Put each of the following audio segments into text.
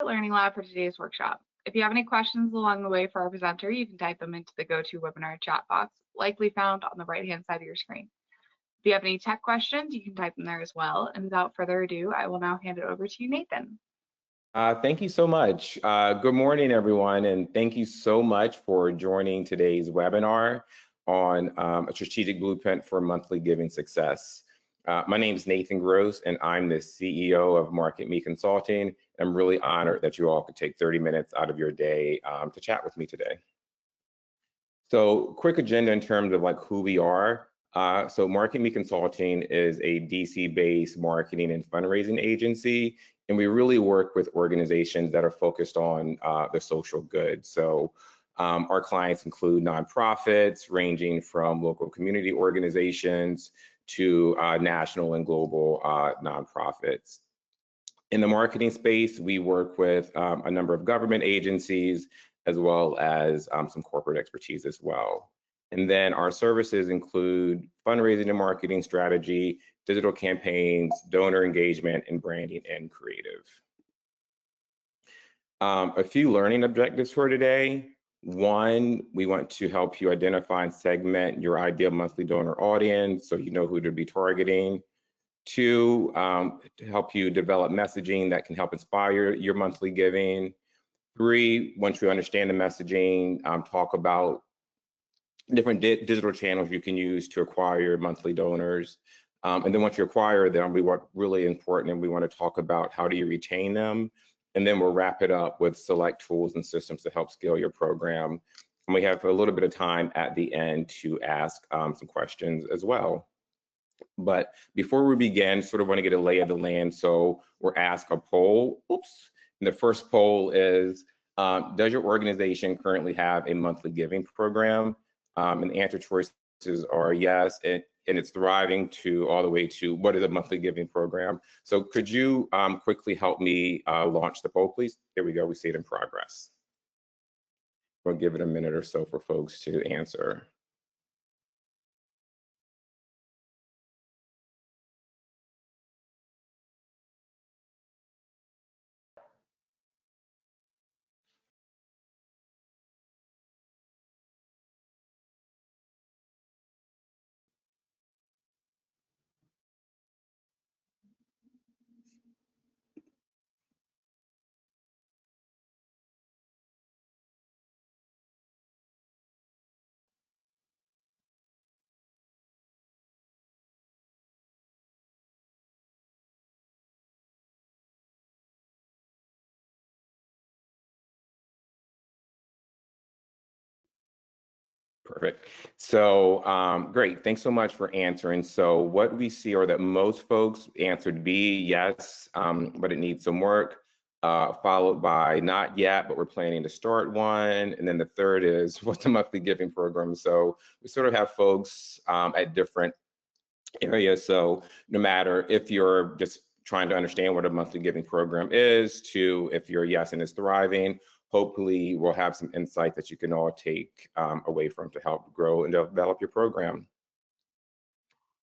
Learning Lab for today's workshop. If you have any questions along the way for our presenter, you can type them into the GoToWebinar chat box, likely found on the right-hand side of your screen. If you have any tech questions, you can type them there as well. And without further ado, I will now hand it over to you, Nathan. Thank you so much. Good morning, everyone, and thank you so much for joining today's webinar on a strategic blueprint for monthly giving success. My name is Nathan Gross, and I'm the CEO of MarketMe Consulting. I'm really honored that you all could take 30 minutes out of your day to chat with me today. So, quick agenda in terms of like who we are. So MarketMe Consulting is a DC-based marketing and fundraising agency, and we really work with organizations that are focused on the social good. So our clients include nonprofits ranging from local community organizations to national and global nonprofits. In the marketing space, we work with a number of government agencies as well as some corporate expertise as well. And then our services include fundraising and marketing strategy, digital campaigns, donor engagement, and branding and creative. A few learning objectives for today. One, we want to help you identify and segment your ideal monthly donor audience so you know who to be targeting. Two, to help you develop messaging that can help inspire your monthly giving. Three, once you understand the messaging, talk about different digital channels you can use to acquire monthly donors. And then once you acquire them, we want really important, and we want to talk about how do you retain them. And then we'll wrap it up with select tools and systems to help scale your program. And we have a little bit of time at the end to ask some questions as well. But before we begin, sort of want to get a lay of the land. So we're asked a poll. Oops. And the first poll is, does your organization currently have a monthly giving program? And the answer choices are yes, and it's thriving to all the way to what is a monthly giving program. So could you quickly help me launch the poll, please? There we go, we see it in progress. We'll give it a minute or so for folks to answer. Perfect. So great. Thanks so much for answering. So what we see are that most folks answered B, yes, but it needs some work, followed by not yet, but we're planning to start one. And then the third is what's a monthly giving program? So we sort of have folks at different areas. So no matter if you're just trying to understand what a monthly giving program is, to if you're yes and is thriving, hopefully we'll have some insight that you can all take away from to help grow and develop your program.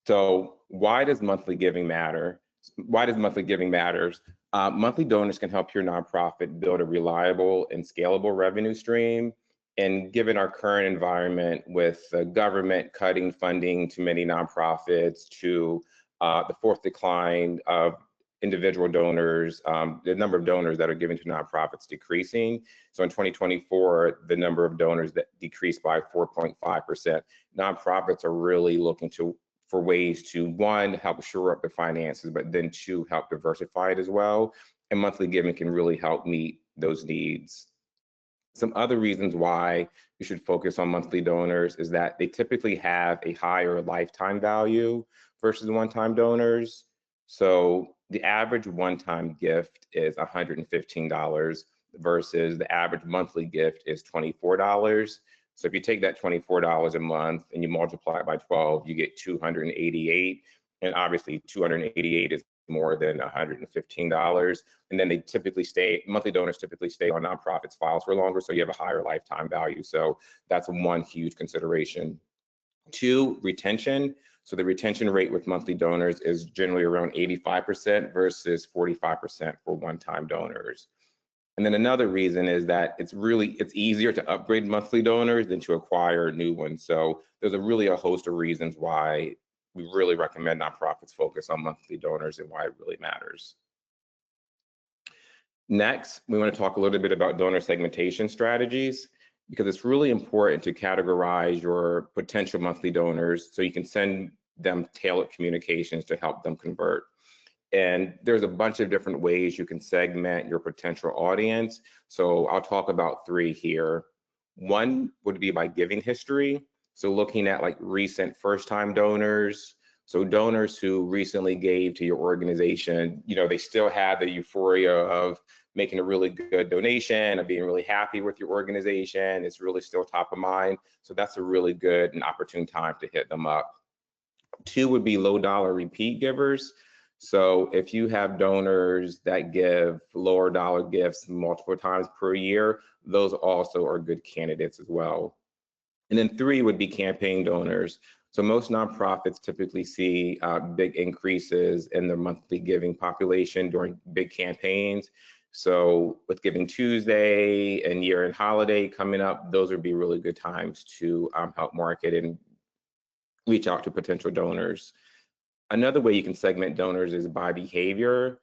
So why does monthly giving matter? Why does monthly giving matters? Monthly donors can help your nonprofit build a reliable and scalable revenue stream. And given our current environment with the government cutting funding to many nonprofits, to the fourth decline of individual donors, the number of donors that are given to nonprofits decreasing. So in 2024, the number of donors that decreased by 4.5%. Nonprofits are really looking for ways to, one, help shore up the finances, but then two, help diversify it as well. And monthly giving can really help meet those needs. Some other reasons why you should focus on monthly donors is that they typically have a higher lifetime value versus one-time donors. So the average one-time gift is $115 versus the average monthly gift is $24. So if you take that $24 a month and you multiply it by 12, you get $288. And obviously 288 is more than $115. And then they typically monthly donors typically stay on nonprofits' files for longer, so you have a higher lifetime value. So that's one huge consideration. Two, retention. So the retention rate with monthly donors is generally around 85% versus 45% for one-time donors. And then another reason is that it's easier to upgrade monthly donors than to acquire new ones. So there's really a host of reasons why we really recommend nonprofits focus on monthly donors and why it really matters. Next, we want to talk a little bit about donor segmentation strategies, because it's really important to categorize your potential monthly donors so you can send them tailored communications to help them convert. And there's a bunch of different ways you can segment your potential audience. So I'll talk about 3 here. One would be by giving history. So looking at like recent first-time donors. So donors who recently gave to your organization, they still have the euphoria of making a really good donation, of being really happy with your organization. It's really still top of mind. So that's a really good and opportune time to hit them up. 2 would be low dollar repeat givers. So if you have donors that give lower dollar gifts multiple times per year, those also are good candidates as well. And then 3 would be campaign donors. So most nonprofits typically see big increases in their monthly giving population during big campaigns. So with Giving Tuesday and year-end holiday coming up, those would be really good times to help market and reach out to potential donors. Another way you can segment donors is by behavior.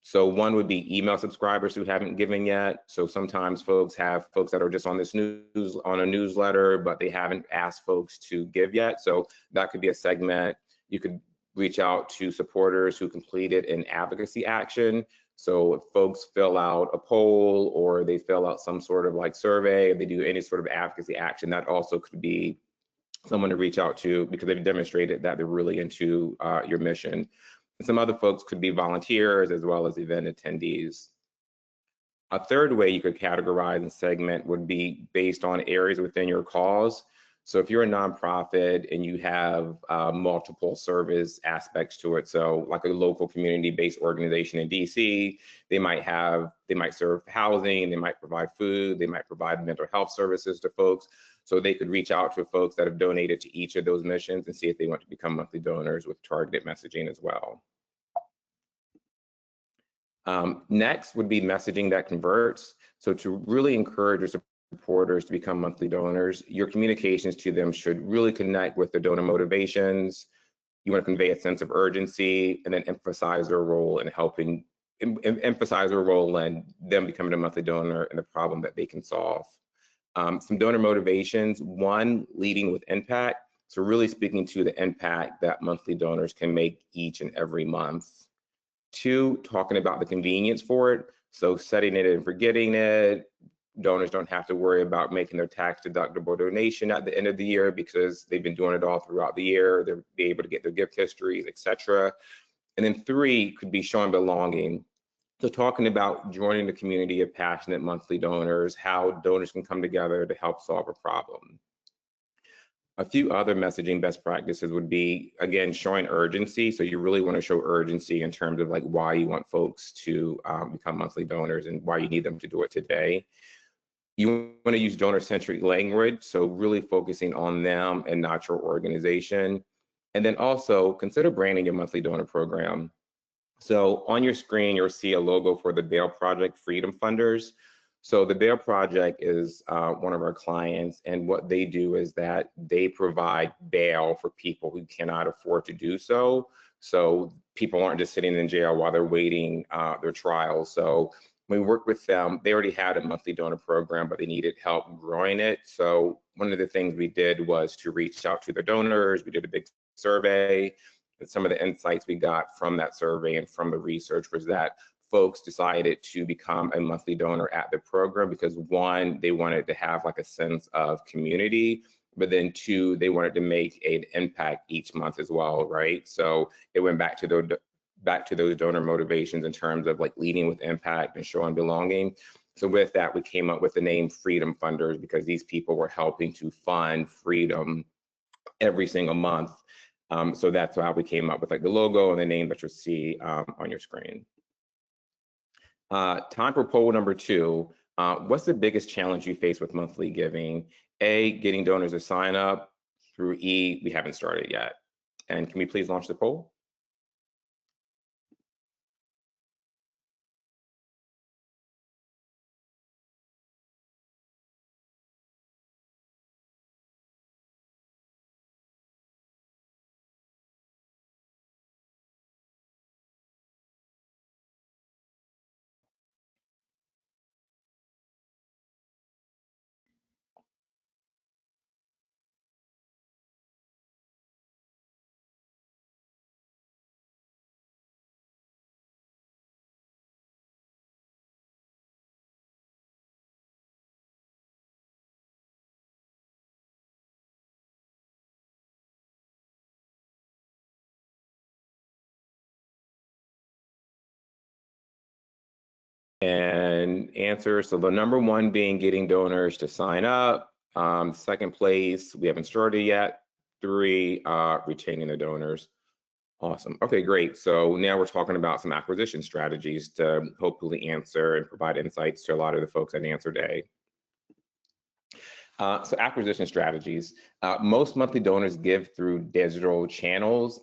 So one would be email subscribers who haven't given yet. So sometimes folks have folks that are just on this on a newsletter, but they haven't asked folks to give yet. So that could be a segment. You could reach out to supporters who completed an advocacy action. So if folks fill out a poll or they fill out some sort of like survey, if they do any sort of advocacy action, that also could be someone to reach out to because they've demonstrated that they're really into your mission. And some other folks could be volunteers as well as event attendees. A third way you could categorize and segment would be based on areas within your cause. So if you're a nonprofit and you have multiple service aspects to it, so like a local community-based organization in DC, they might serve housing, they might provide food, they might provide mental health services to folks. So they could reach out to folks that have donated to each of those missions and see if they want to become monthly donors with targeted messaging as well. Next would be messaging that converts. So to really encourage your supporters to become monthly donors, your communications to them should really connect with the donor motivations. You want to convey a sense of urgency and then emphasize their role in helping, emphasize their role in them becoming a monthly donor and the problem that they can solve. Some donor motivations: 1, leading with impact. So really speaking to the impact that monthly donors can make each and every month. 2, talking about the convenience for it. So setting it and forgetting it. Donors don't have to worry about making their tax deductible donation at the end of the year because they've been doing it all throughout the year. They'll be able to get their gift histories, etc. And then 3 could be showing belonging. So talking about joining the community of passionate monthly donors, how donors can come together to help solve a problem. A few other messaging best practices would be, again, showing urgency. So you really want to show urgency in terms of like why you want folks to become monthly donors and why you need them to do it today. You want to use donor-centric language, so really focusing on them and not your organization. And then also consider branding your monthly donor program. So on your screen, you'll see a logo for the Bail Project Freedom Funders. So the Bail Project is one of our clients, and what they do is that they provide bail for people who cannot afford to do so. So people aren't just sitting in jail while they're waiting their trial. So when we worked with them, they already had a monthly donor program, but they needed help growing it. So one of the things we did was to reach out to the donors. We did a big survey. And some of the insights we got from that survey and from the research was that folks decided to become a monthly donor at the program because 1, they wanted to have like a sense of community, but then 2, they wanted to make an impact each month as well, right? So it went back to those donor motivations in terms of like leading with impact and showing belonging. So with that, we came up with the name Freedom Funders because these people were helping to fund freedom every single month. So that's how we came up with like the logo and the name that you'll see on your screen. Time for poll number 2. What's the biggest challenge you face with monthly giving? A, getting donors to sign up. Through E, we haven't started yet. And can we please launch the poll? and answer. So the number one being getting donors to sign up. Second place, we haven't started yet. 3, retaining the donors. Awesome. Okay, great. So now we're talking about some acquisition strategies to hopefully answer and provide insights to a lot of the folks that answered A. So acquisition strategies. Most monthly donors give through digital channels.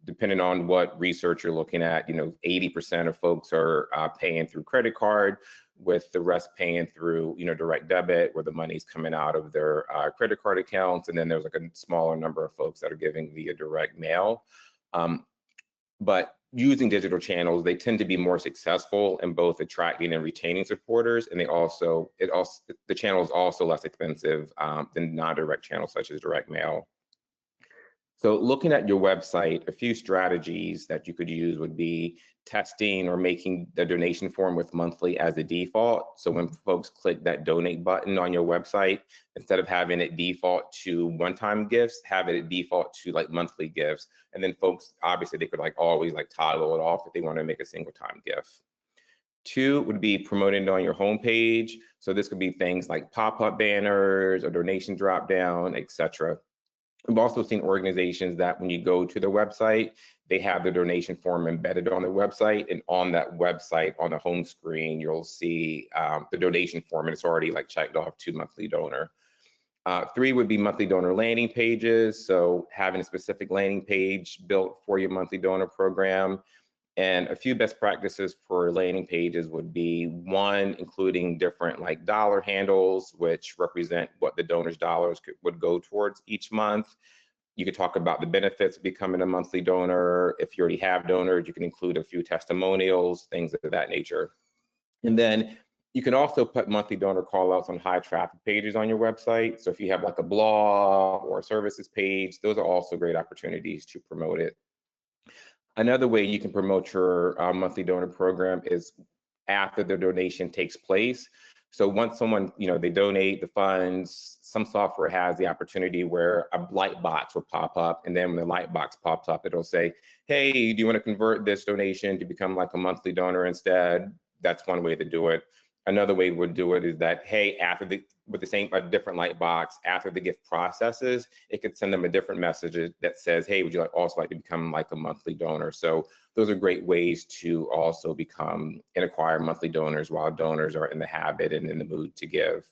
Depending on what research you're looking at, 80% of folks are paying through credit card, with the rest paying through, direct debit, where the money's coming out of their credit card accounts. And then there's like a smaller number of folks that are giving via direct mail. But using digital channels, they tend to be more successful in both attracting and retaining supporters, and the channel is also less expensive than non-direct channels such as direct mail. So looking at your website, a few strategies that you could use would be testing or making the donation form with monthly as a default. So when folks click that donate button on your website, instead of having it default to one-time gifts, have it default to like monthly gifts. And then folks, obviously they could always toggle it off if they want to make a single time gift. 2 would be promoting it on your homepage. So this could be things like pop-up banners or donation drop-down, etc. We've also seen organizations that when you go to the website, they have the donation form embedded on the website, and on that website, on the home screen, you'll see the donation form, and it's already checked off to monthly donor. 3 would be monthly donor landing pages, so having a specific landing page built for your monthly donor program. And a few best practices for landing pages would be 1, including different dollar handles, which represent what the donor's dollars would go towards each month. You could talk about the benefits of becoming a monthly donor. If you already have donors, you can include a few testimonials, things of that nature. And then you can also put monthly donor callouts on high traffic pages on your website. So if you have a blog or a services page, those are also great opportunities to promote it. Another way you can promote your monthly donor program is after the donation takes place. So once someone, they donate the funds, some software has the opportunity where a light box will pop up, and then when the light box pops up, it'll say, hey, do you want to convert this donation to become a monthly donor instead? That's one way to do it. Another way we'll do it is that, hey, with a different light box, after the gift processes, it could send them a different message that says, hey, would you also like to become a monthly donor? So those are great ways to also become and acquire monthly donors while donors are in the habit and in the mood to give.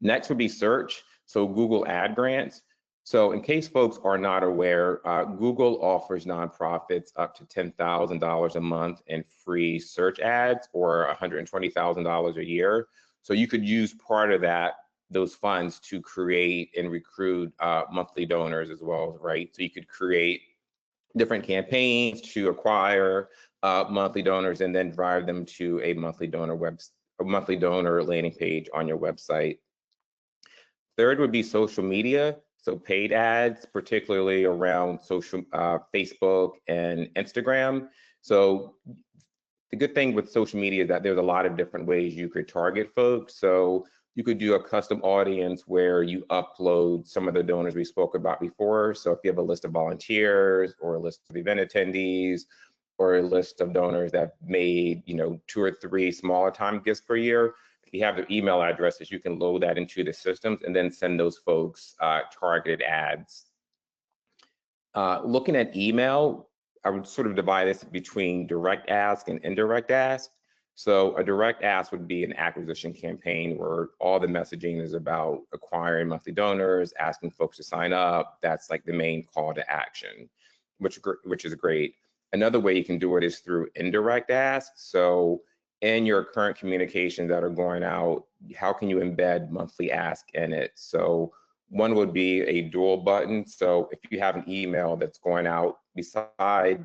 Next would be search. So Google Ad Grants. So in case folks are not aware, Google offers nonprofits up to $10,000 a month in free search ads, or $120,000 a year. So you could use part of those funds to create and recruit monthly donors as well, right? So you could create different campaigns to acquire monthly donors and then drive them to a monthly donor landing page on your website. Third would be social media. So paid ads, particularly around Facebook and Instagram. So the good thing with social media is that there's a lot of different ways you could target folks. So you could do a custom audience where you upload some of the donors we spoke about before. So if you have a list of volunteers or a list of event attendees or a list of donors that made 2 or 3 smaller time gifts per year, if you have their email addresses, you can load that into the systems and then send those folks targeted ads. Looking at email, I would sort of divide this between direct ask and indirect ask. So a direct ask would be an acquisition campaign where all the messaging is about acquiring monthly donors, asking folks to sign up. That's the main call to action, which is great. Another way you can do it is through indirect ask. So in your current communications that are going out, how can you embed monthly ask in it? So one would be a dual button. So if you have an email that's going out beside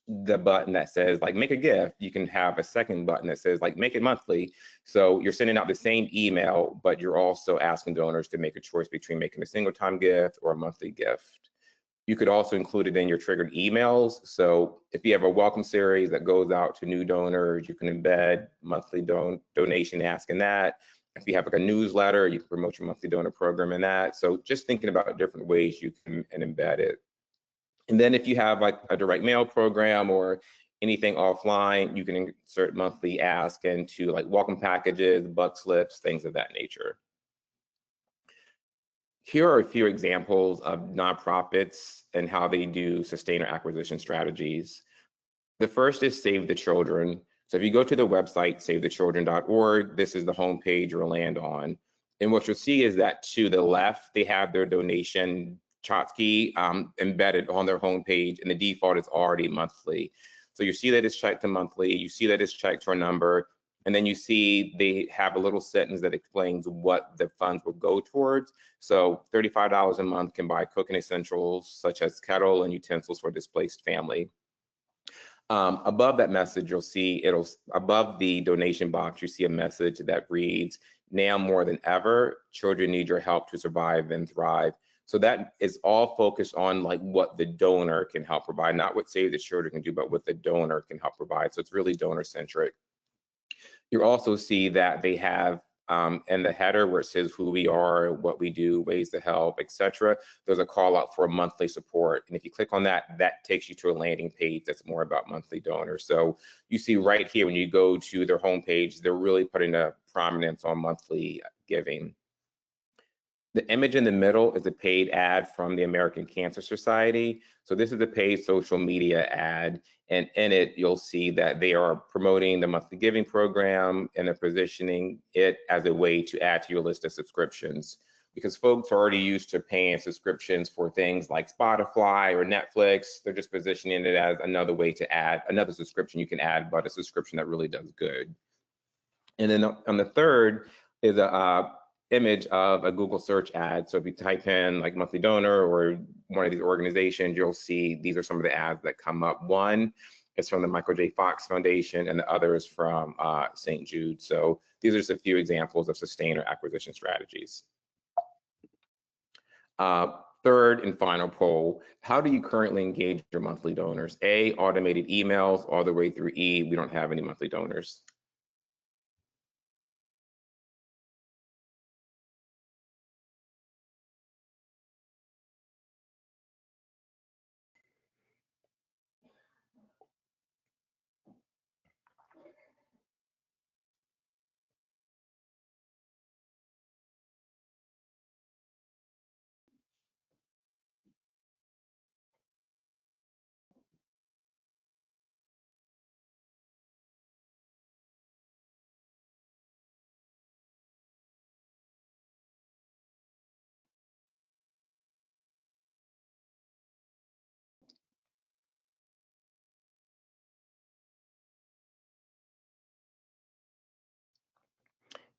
the button that says make a gift, you can have a second button that says make it monthly. So you're sending out the same email, but you're also asking donors to make a choice between making a single time gift or a monthly gift. You could also include it in your triggered emails. So if you have a welcome series that goes out to new donors, you can embed monthly donation ask in that. If you have a newsletter, you can promote your monthly donor program in that. So just thinking about different ways you can embed it. And then if you have a direct mail program, or Anything offline, you can insert monthly ask into like welcome packages, buck slips, things of that nature. Here are a few examples of nonprofits and how they do sustainer acquisition strategies. The first is Save the Children. So if you go to the website, savethechildren.org, this is the homepage you'll land on. And what you'll see is that to the left, they have their donation Chotsky embedded on their homepage, and the default is already monthly. So you see that it's checked to monthly, you see that it's checked to a number, and then you see they have a little sentence that explains what the funds will go towards. So $35 a month can buy cooking essentials such as kettle and utensils for displaced family. Above that message, you'll see above the donation box, you see a message that reads, now more than ever, children need your help to survive and thrive. So that is all focused on like what the donor can help provide, not what Save the Children can do, but what the donor can help provide. So it's really donor centric. You also see that they have in the header where it says who we are, what we do, ways to help, etc. There's a call out for monthly support. And if you click on that, that takes you to a landing page that's more about monthly donors. So you see right here, when you go to their homepage, they're really putting a prominence on monthly giving. The image in the middle is a paid ad from the American Cancer Society. So this is a paid social media ad. And in it, you'll see that they are promoting the monthly giving program and they're positioning it as a way to add to your list of subscriptions. Because folks are already used to paying subscriptions for things like Spotify or Netflix. They're just positioning it as another way to add another subscription you can add, but a subscription that really does good. And then on the third is a image of a Google search ad. So if you type in like monthly donor or one of these organizations, you'll see these are some of the ads that come up. One is from the Michael J. Fox Foundation and the other is from St. Jude. So these are just a few examples of sustainer acquisition strategies. Third and final poll, how do you currently engage your monthly donors? A, automated emails, all the way through E, we don't have any monthly donors.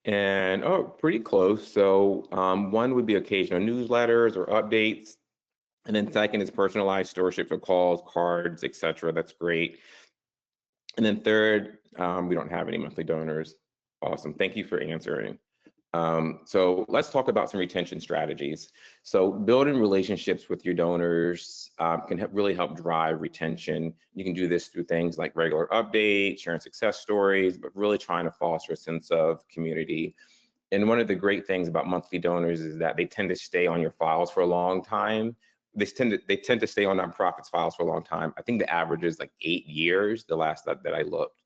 And pretty close. So one would be occasional newsletters or updates. And then second is personalized stewardship, so calls, cards, etc. That's great. And then third, we don't have any monthly donors. Awesome. Thank you for answering. So let's talk about some retention strategies. So building relationships with your donors can really help drive retention. You can do this through things like regular updates, sharing success stories, but really trying to foster a sense of community. And one of the great things about monthly donors is that they tend to stay on your files for a long time. They tend to stay on nonprofits files for a long time. I think the average is like 8 years, the last that I looked.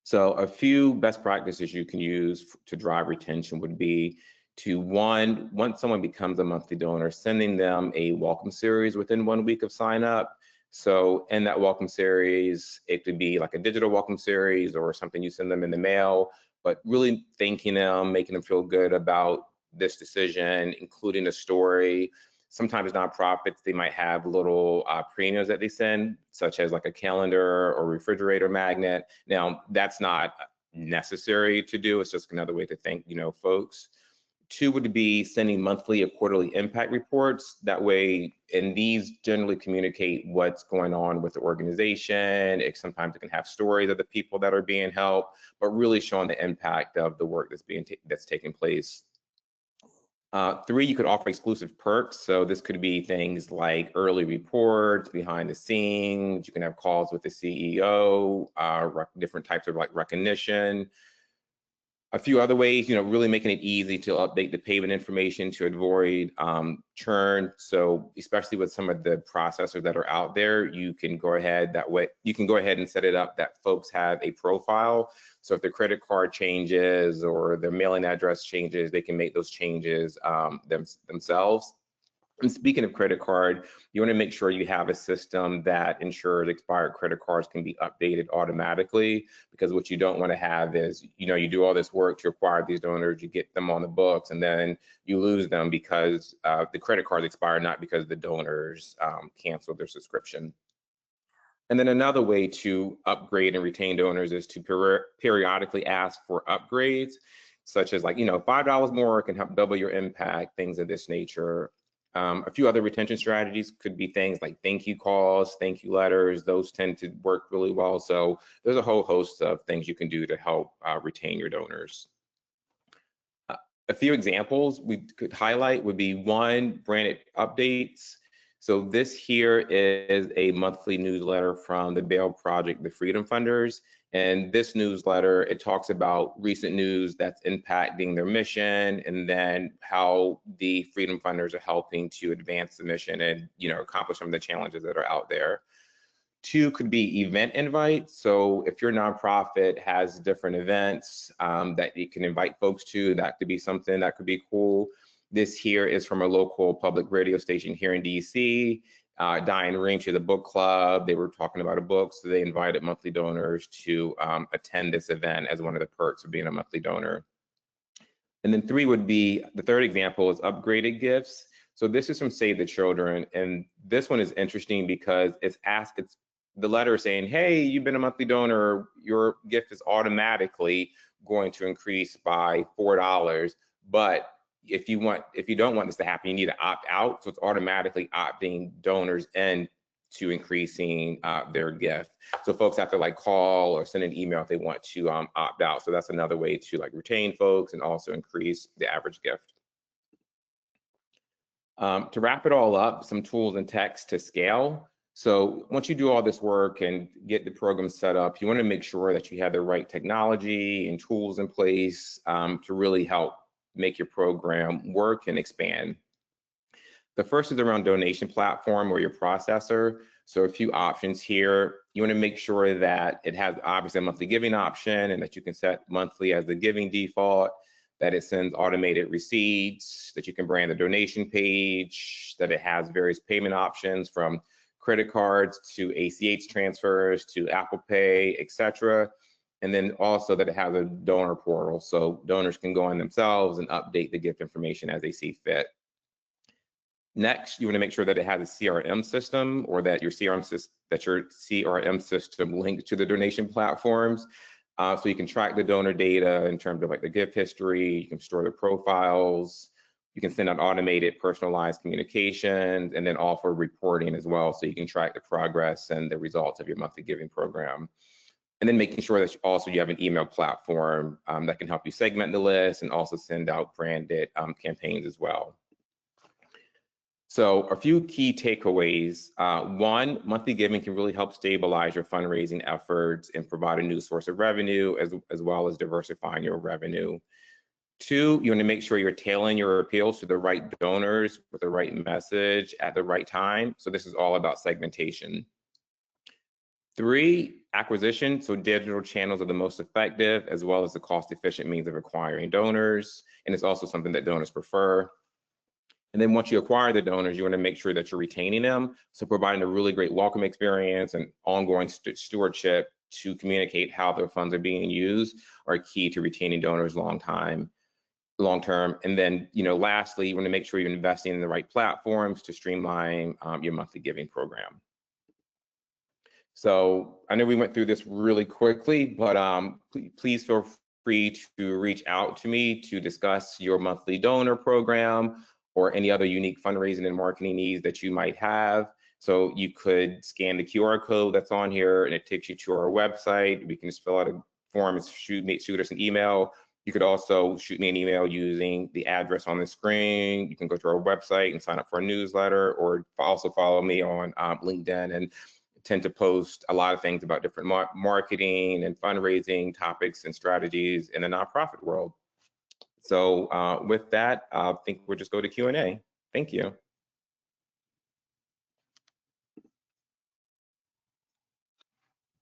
So a few best practices you can use to drive retention would be to once someone becomes a monthly donor, sending them a welcome series within 1 week of sign up. So in that welcome series, it could be like a digital welcome series or something you send them in the mail, but really thanking them, making them feel good about this decision, including a story. Sometimes nonprofits, they might have little premiums that they send, such as like a calendar or refrigerator magnet. Now, that's not necessary to do. It's just another way to thank, folks. Two would be sending monthly or quarterly impact reports. That way, and these generally communicate what's going on with the organization. Sometimes it can have stories of the people that are being helped, but really showing the impact of the work that's taking place. Three, you could offer exclusive perks. So this could be things like early reports, behind the scenes. You can have calls with the CEO, different types of like recognition. A few other ways, really making it easy to update the payment information to avoid churn. So especially with some of the processors that are out there, you can go ahead and set it up that folks have a profile. So if their credit card changes or their mailing address changes, they can make those changes themselves. And speaking of credit card, you want to make sure you have a system that ensures expired credit cards can be updated automatically, because what you don't want to have is, you do all this work to acquire these donors, you get them on the books, and then you lose them because the credit cards expire, not because the donors canceled their subscription. And then another way to upgrade and retain donors is to periodically ask for upgrades, such as $5 more can help double your impact, things of this nature. A few other retention strategies could be things like thank you calls, thank you letters. Those tend to work really well. So there's a whole host of things you can do to help retain your donors. A few examples we could highlight would be one, branded updates. So this here is a monthly newsletter from the Bail Project, the Freedom Funders. And this newsletter, it talks about recent news that's impacting their mission, and then how the Freedom Funders are helping to advance the mission and accomplish some of the challenges that are out there. Two could be event invites. So if your nonprofit has different events that you can invite folks to, that could be something that could be cool. This here is from a local public radio station here in DC. Diane Ring, to the book club. They were talking about a book, so they invited monthly donors to attend this event as one of the perks of being a monthly donor. And then three would be, the third example is upgraded gifts. So this is from Save the Children, and this one is interesting because it's the letter saying, hey, you've been a monthly donor, your gift is automatically going to increase by $4, but if you don't want this to happen, you need to opt out. So it's automatically opting donors in to increasing their gift. So folks have to call or send an email if they want to opt out. So that's another way to retain folks and also increase the average gift. To wrap it all up, some tools and techs to scale. So once you do all this work and get the program set up, you want to make sure that you have the right technology and tools in place to really help make your program work and expand. The first is around donation platform or your processor. So a few options here. You want to make sure that it has obviously a monthly giving option, and that you can set monthly as the giving default, that it sends automated receipts, that you can brand the donation page, that it has various payment options from credit cards to ACH transfers to Apple Pay, etc. And then also that it has a donor portal, so donors can go in themselves and update the gift information as they see fit. Next, you want to make sure that it has a CRM system, or that your CRM system links to the donation platforms, so you can track the donor data in terms of the gift history. You can store the profiles. You can send out automated personalized communications, and then offer reporting as well, so you can track the progress and the results of your monthly giving program. And then making sure that you have an email platform that can help you segment the list and also send out branded campaigns as well. So a few key takeaways. One, monthly giving can really help stabilize your fundraising efforts and provide a new source of revenue, as well as diversifying your revenue. Two, you want to make sure you're tailoring your appeals to the right donors with the right message at the right time. So this is all about segmentation. Three, acquisition. So digital channels are the most effective, as well as the cost-efficient means of acquiring donors. And it's also something that donors prefer. And then once you acquire the donors, you want to make sure that you're retaining them. So providing a really great welcome experience and ongoing stewardship to communicate how their funds are being used are key to retaining donors long term. And then, lastly, you want to make sure you're investing in the right platforms to streamline your monthly giving program. So I know we went through this really quickly, but please feel free to reach out to me to discuss your monthly donor program or any other unique fundraising and marketing needs that you might have. So you could scan the QR code that's on here, and it takes you to our website. We can just fill out a form and shoot us an email. You could also shoot me an email using the address on the screen. You can go to our website and sign up for a newsletter, or also follow me on LinkedIn and tend to post a lot of things about different marketing and fundraising topics and strategies in the nonprofit world. So with that, I think we'll just go to Q&A. Thank you.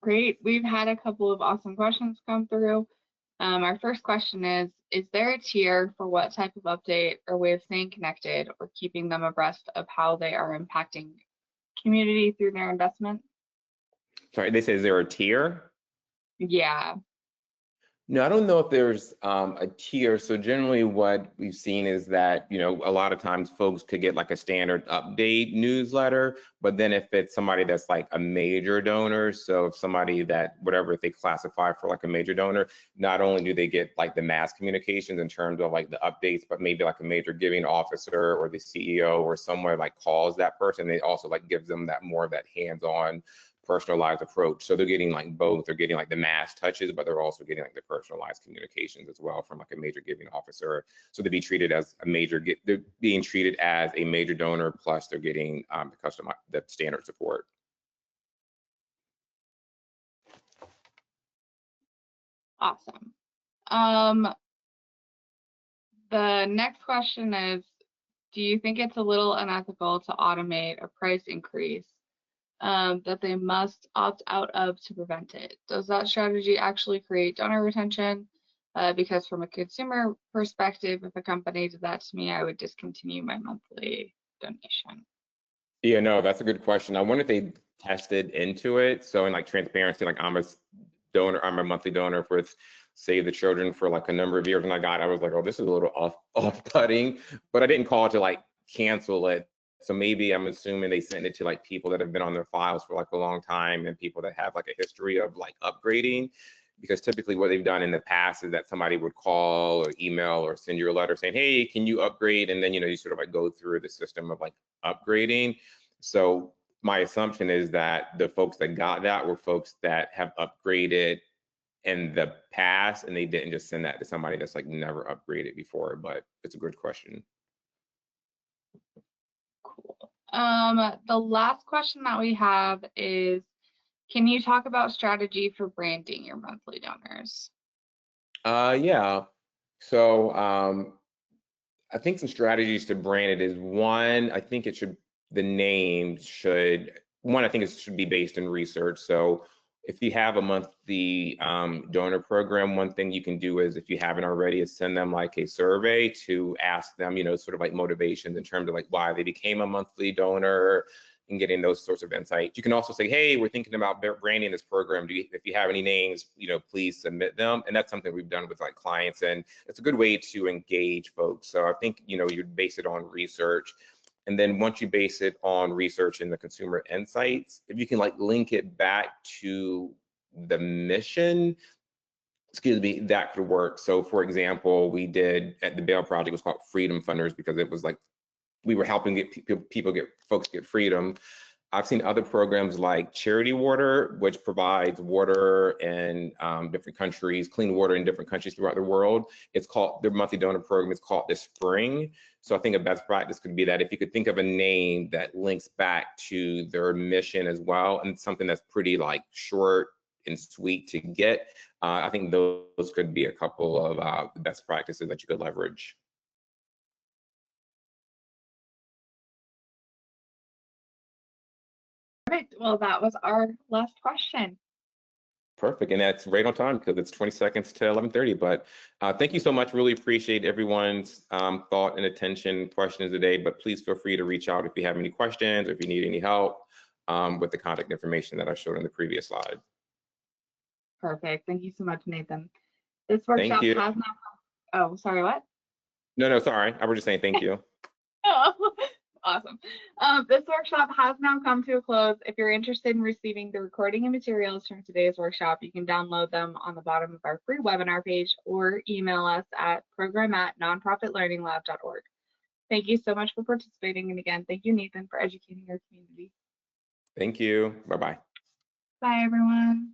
Great. We've had a couple of awesome questions come through. Our first question is there a tier for what type of update or way of staying connected or keeping them abreast of how they are impacting community through their investment? Sorry, they say, is there a tier? Yeah. No, I don't know if there's a tier. So generally what we've seen is that, you know, a lot of times folks could get like a standard update newsletter, but then if it's somebody that's like a major donor, so if somebody that, whatever, if they classify for like a major donor, not only do they get like the mass communications in terms of like the updates, but maybe like a major giving officer or the CEO or somewhere like calls that person, they also like gives them that more of that hands-on personalized approach. So they're getting like both. They're getting like the mass touches, but they're also getting like the personalized communications as well from like a major giving officer. So they'd be treated as a major, they're being treated as a major donor, plus they're getting the standard support. Awesome. The next question is, do you think it's a little unethical to automate a price increase that they must opt out of to prevent it? Does that strategy actually create donor retention? Because from a consumer perspective, if a company did that to me, I would discontinue my monthly donation. Yeah, no, that's a good question. I wonder if they tested into it. So in like transparency, like I'm a donor, I'm a monthly donor for Save the Children for like a number of years, and I was like, oh, this is a little off-putting, but I didn't call to like cancel it. So maybe I'm assuming they sent it to like people that have been on their files for like a long time and people that have like a history of like upgrading, because typically what they've done in the past is that somebody would call or email or send you a letter saying, hey, can you upgrade? And then, you know, you sort of like go through the system of like upgrading. So my assumption is that the folks that got that were folks that have upgraded in the past, and they didn't just send that to somebody that's like never upgraded before. But it's a good question. Cool. The last question that we have is, can you talk about strategy for branding your monthly donors? Yeah. So I think some strategies to brand it is, one, I think it should, the name should, one, I think it should be based in research. So if you have a monthly donor program, one thing you can do is, if you haven't already, is send them like a survey to ask them, you know, sort of like motivations in terms of like why they became a monthly donor and getting those sorts of insights. You can also say, hey, we're thinking about branding this program. If you have any names, you know, please submit them. And that's something we've done with like clients, and it's a good way to engage folks. So I think, you know, you base it on research. And then once you base it on research and the consumer insights, if you can like link it back to the mission, excuse me, that could work. So for example, we did at the Bail Project, it was called Freedom Funders, because it was like we were helping get folks get freedom. I've seen other programs like Charity Water, which provides water in different countries, clean water in different countries throughout the world. It's called, their monthly donor program is called The Spring. So I think a best practice could be that if you could think of a name that links back to their mission as well, and something that's pretty like short and sweet to get, I think those could be a couple of best practices that you could leverage. Perfect. Well, that was our last question. Perfect, and that's right on time because it's 20 seconds to 11:30. But thank you so much. Really appreciate everyone's thought and attention, questions today. But please feel free to reach out if you have any questions or if you need any help with the contact information that I showed in the previous slide. Perfect. Thank you so much, Nathan. This workshop Thank you. has now. Oh, sorry, what? No, sorry. I was just saying thank you. Oh, awesome. This workshop has now come to a close. If you're interested in receiving the recording and materials from today's workshop, you can download them on the bottom of our free webinar page or email us at program@nonprofitlearninglab.org. Thank you so much for participating. And again, thank you, Nathan, for educating our community. Thank you. Bye-bye. Bye, everyone.